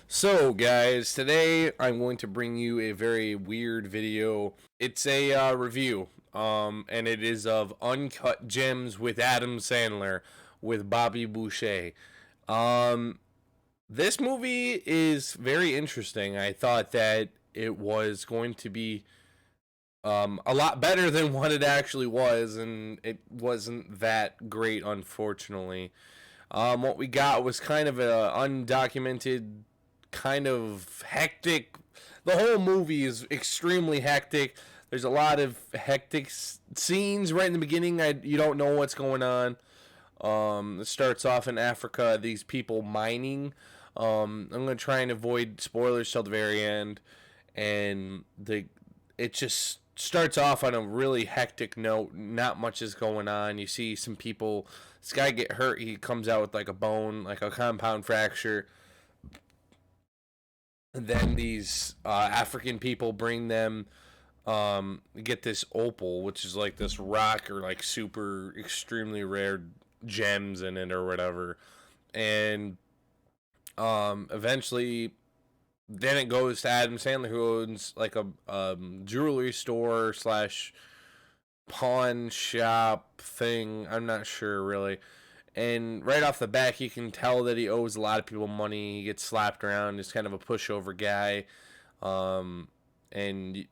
So guys, today I'm going to bring you a very weird video. It's a review, and it is of Uncut Gems with Adam Sandler with Bobby Boucher. Um, this movie is very interesting. I thought that it was going to be a lot better than what it actually was, and it wasn't that great, unfortunately. What we got was kind of an undocumented, kind of hectic. The whole movie is extremely hectic. There's a lot of hectic scenes right in the beginning. You don't know what's going on. It starts off in Africa. These people mining. I'm gonna try and avoid spoilers till the very end, and it just starts off on a really hectic note. Not much is going on. You see some people. This guy get hurt. He comes out with like a bone, like a compound fracture. And then these African people bring them get this opal, which is like this rock or like super extremely rare gems in it or whatever. And eventually then it goes to Adam Sandler, who owns like a jewelry store slash pawn shop thing. I'm not sure really. And right off the back, you can tell that he owes a lot of people money. He gets slapped around. He's kind of a pushover guy. And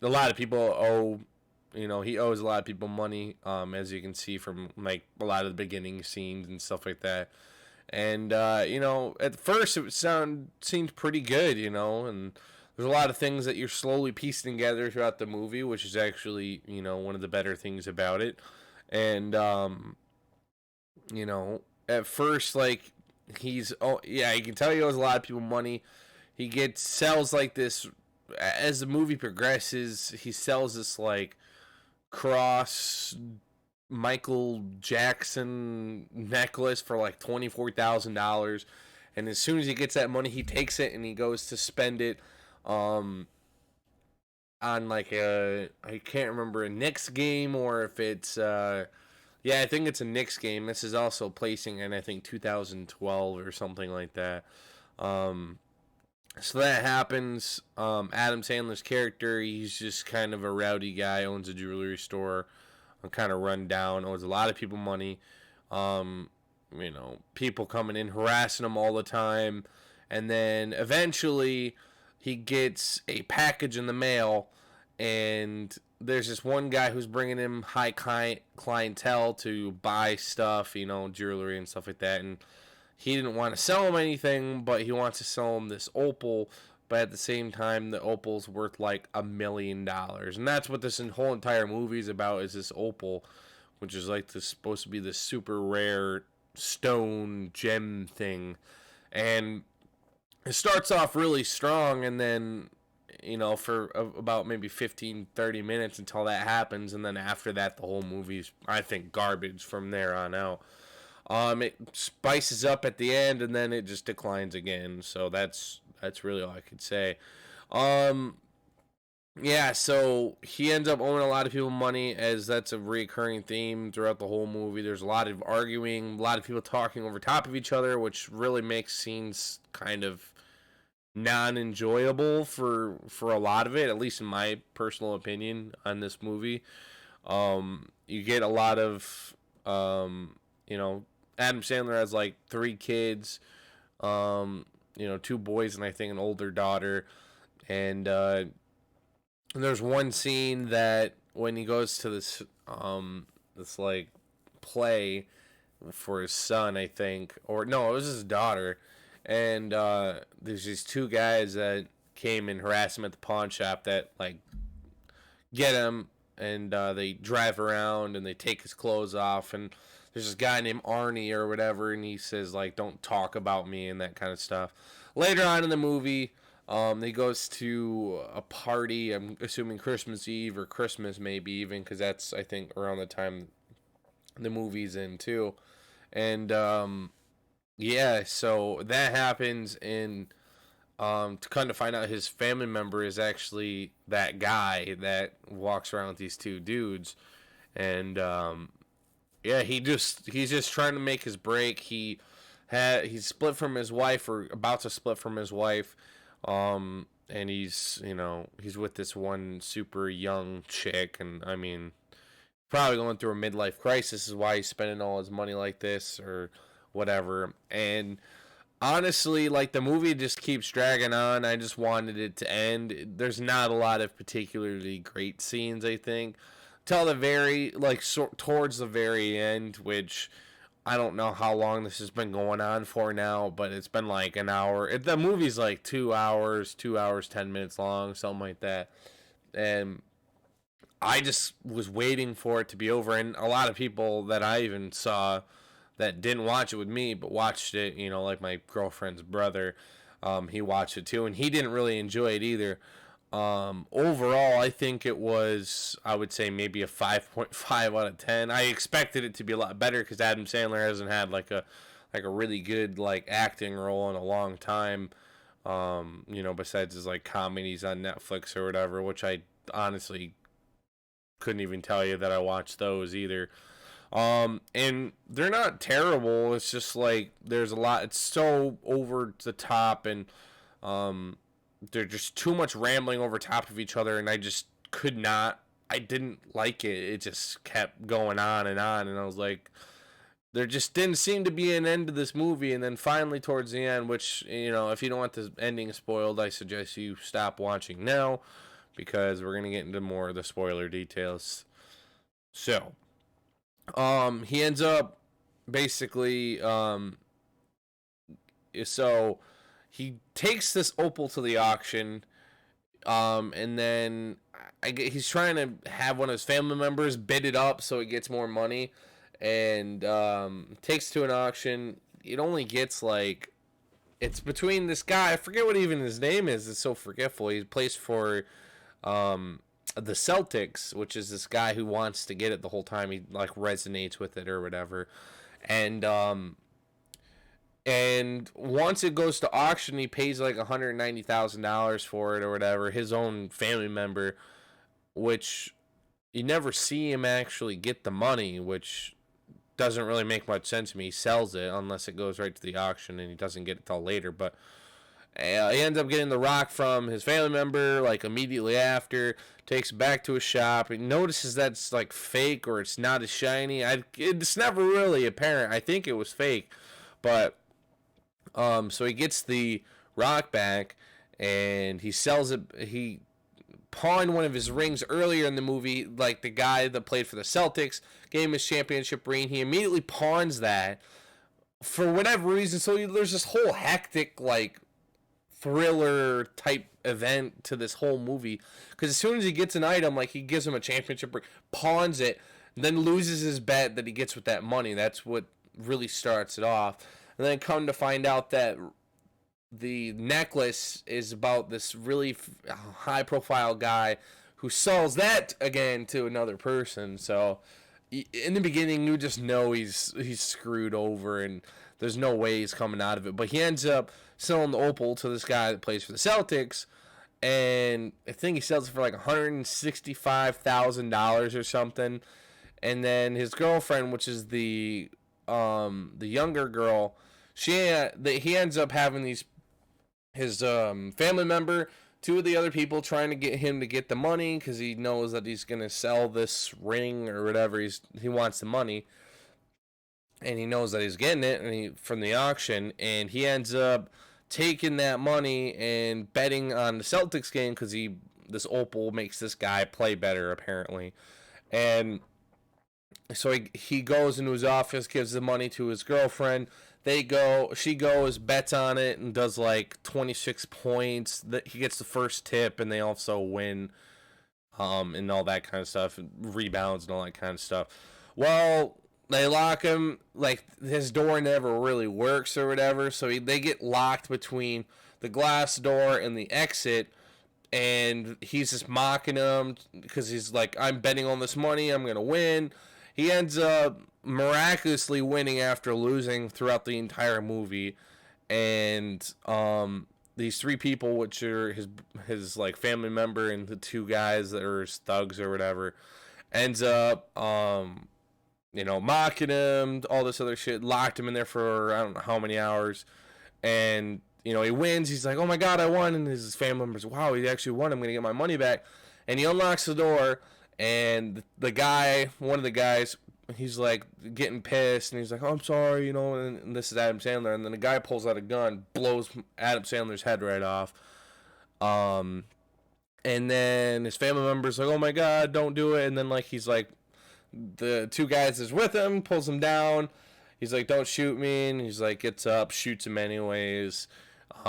a lot of people owe, he owes a lot of people money, as you can see from like a lot of the beginning scenes and stuff like that. And, at first it seemed pretty good, and there's a lot of things that you're slowly piecing together throughout the movie, which is actually, one of the better things about it. And, at first, like, you can tell he owes a lot of people money. He sells like this, as the movie progresses, he sells this like cross Michael Jackson necklace for like $24,000. And as soon as he gets that money, he takes it and he goes to spend it on like I can't remember, a Knicks game, or if it's I think it's a Knicks game. This is also placing in, I think, 2012 or something like that. So that happens. Adam Sandler's character, he's just kind of a rowdy guy, owns a jewelry store, kind of run down, owes a lot of people money. People coming in, harassing him all the time. And then eventually he gets a package in the mail, and there's this one guy who's bringing him high clientele to buy stuff, jewelry and stuff like that. And he didn't want to sell him anything, but he wants to sell him this opal. But at the same time, the opal's worth like $1 million. And that's what this whole entire movie is about, is this opal, which is like this, supposed to be this super rare stone gem thing. And it starts off really strong, and then for about maybe 15-30 minutes until that happens, and then after that the whole movie's, I think, garbage from there on out. It spices up at the end, and then it just declines again. So that's really all I could say. So he ends up owing a lot of people money, as that's a recurring theme throughout the whole movie. There's a lot of arguing, a lot of people talking over top of each other, which really makes scenes kind of non-enjoyable for a lot of it, at least in my personal opinion on this movie. You get a lot of Adam Sandler has like 3 kids, 2 boys and I think an older daughter. And there's one scene that when he goes to this like play for his son, I think, or no, it was his daughter. And there's these 2 guys that came and harass him at the pawn shop that like get him, and they drive around and they take his clothes off, and there's this guy named Arnie or whatever, and he says like, "Don't talk about me," and that kind of stuff. Later on in the movie, he goes to a party. I'm assuming Christmas Eve or Christmas, maybe even, because that's, I think, around the time the movie's in too. And so that happens, and to kind of find out his family member is actually that guy that walks around with these 2 dudes. And he's just trying to make his break. He he's split from his wife or about to split from his wife. And he's with this one super young chick, and I mean, probably going through a midlife crisis is why he's spending all his money like this or whatever. And honestly, like, the movie just keeps dragging on. I just wanted it to end. There's not a lot of particularly great scenes, I think, till the very towards the very end, which I don't know how long this has been going on for now, but it's been like an hour. The movie's like 2 hours, 10 minutes long, something like that. And I just was waiting for it to be over. And a lot of people that I even saw that didn't watch it with me, but watched it, like my girlfriend's brother, he watched it too, and he didn't really enjoy it either. Overall, I think it was, I would say, maybe a 5.5 out of 10. I expected it to be a lot better because Adam Sandler hasn't had like a really good like acting role in a long time. Besides his like comedies on Netflix or whatever, which I honestly couldn't even tell you that I watched those either. And they're not terrible. It's just like there's a lot. It's so over the top, and they're just too much rambling over top of each other, and I just could not. I didn't like it. It just kept going on, and I was like, there just didn't seem to be an end to this movie. And then finally, towards the end, which, if you don't want the ending spoiled, I suggest you stop watching now, because we're gonna get into more of the spoiler details. So, he ends up basically, so he takes this opal to the auction, and then he's trying to have one of his family members bid it up so he gets more money, and takes to an auction. It only gets like, it's between this guy, I forget what even his name is, it's so forgetful. He plays for the Celtics, which is this guy who wants to get it the whole time. He like resonates with it or whatever, and once it goes to auction, he pays like $190,000 for it or whatever. His own family member, which you never see him actually get the money, which doesn't really make much sense to me. He sells it unless it goes right to the auction, and he doesn't get it till later. But he ends up getting the rock from his family member like immediately after. Takes it back to his shop. He notices that it's like fake, or it's not as shiny. It's never really apparent. I think it was fake, but so he gets the rock back, and he sells it. He pawned one of his rings earlier in the movie, like the guy that played for the Celtics gave him his championship ring. He immediately pawns that for whatever reason. So there's this whole hectic, like, thriller type event to this whole movie, because as soon as he gets an item, like, he gives him a championship ring, pawns it, and then loses his bet that he gets with that money. That's what really starts it off. And then come to find out that the necklace is about this really high profile guy who sells that again to another person. So in the beginning, you just know he's screwed over, and there's no way he's coming out of it. But he ends up selling the opal to this guy that plays for the Celtics, and I think he sells it for like $165,000 or something. And then his girlfriend, which is the younger girl, he ends up having his family member, two of the other people trying to get him to get the money, because he knows that he's gonna sell this ring or whatever. He wants the money, and he knows that he's getting it from the auction, and he ends up taking that money and betting on the Celtics game, because this opal makes this guy play better apparently. And so he goes into his office, gives the money to his girlfriend. She goes, bets on it, and does like 26 points. He gets the first tip, and they also win, and all that kind of stuff, and rebounds and all that kind of stuff. Well, they lock him, like, his door never really works or whatever, so they get locked between the glass door and the exit, and he's just mocking him, because he's like, I'm betting on this money, I'm going to win. He ends up miraculously winning after losing throughout the entire movie, and these three people, which are his like family member and the two guys that are his thugs or whatever, ends up mocking him, all this other shit, locked him in there for I don't know how many hours, and he wins. He's like, oh my god, I won, and his family members, wow, he actually won. I'm gonna get my money back, and he unlocks the door, and one of the guys, he's like getting pissed, and he's like, oh, I'm sorry, and this is Adam Sandler, and then the guy pulls out a gun, blows Adam Sandler's head right off. And then his family members like, oh my god, don't do it, and then he's like, the two guys is with him, pulls him down. He's like, don't shoot me, and he's like, gets up, shoots him anyways.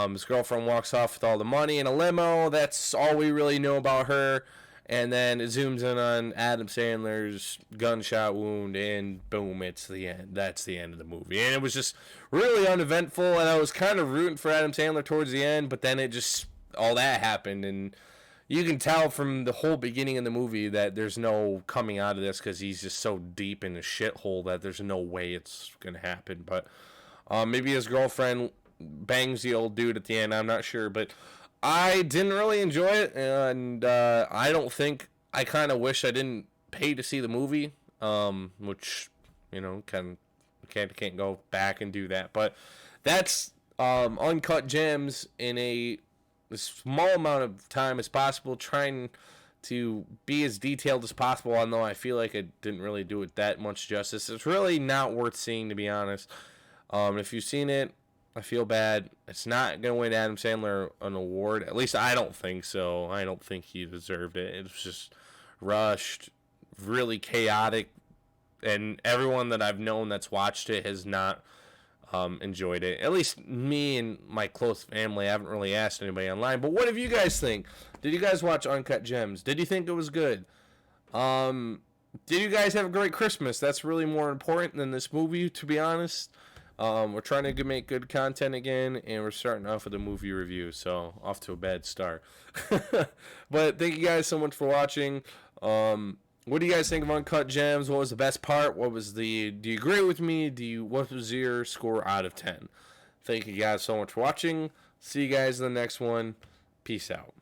His girlfriend walks off with all the money in a limo. That's all we really know about her. And then it zooms in on Adam Sandler's gunshot wound, and boom, it's the end. That's the end of the movie. And it was just really uneventful, and I was kind of rooting for Adam Sandler towards the end, but then all that happened, and you can tell from the whole beginning of the movie that there's no coming out of this because he's just so deep in a shithole that there's no way it's going to happen. But maybe his girlfriend bangs the old dude at the end. I'm not sure, but I didn't really enjoy it, and I don't think I kind of wish I didn't pay to see the movie, which can't go back and do that. But that's Uncut Gems in a small amount of time as possible, trying to be as detailed as possible, although I feel like it didn't really do it that much justice. It's really not worth seeing, to be honest. If you've seen it, I feel bad. It's not going to win Adam Sandler an award. At least I don't think so. I don't think he deserved it. It was just rushed, really chaotic, and everyone that I've known that's watched it has not enjoyed it. At least me and my close family. I haven't really asked anybody online. But what do you guys think? Did you guys watch Uncut Gems? Did you think it was good? Did you guys have a great Christmas? That's really more important than this movie, to be honest. We're trying to make good content again, and we're starting off with a movie review, so off to a bad start. But thank you guys so much for watching. What do you guys think of Uncut Gems? What was the best part? Do you agree with me? What was your score out of 10? Thank you guys so much for watching. See you guys in the next one. Peace out.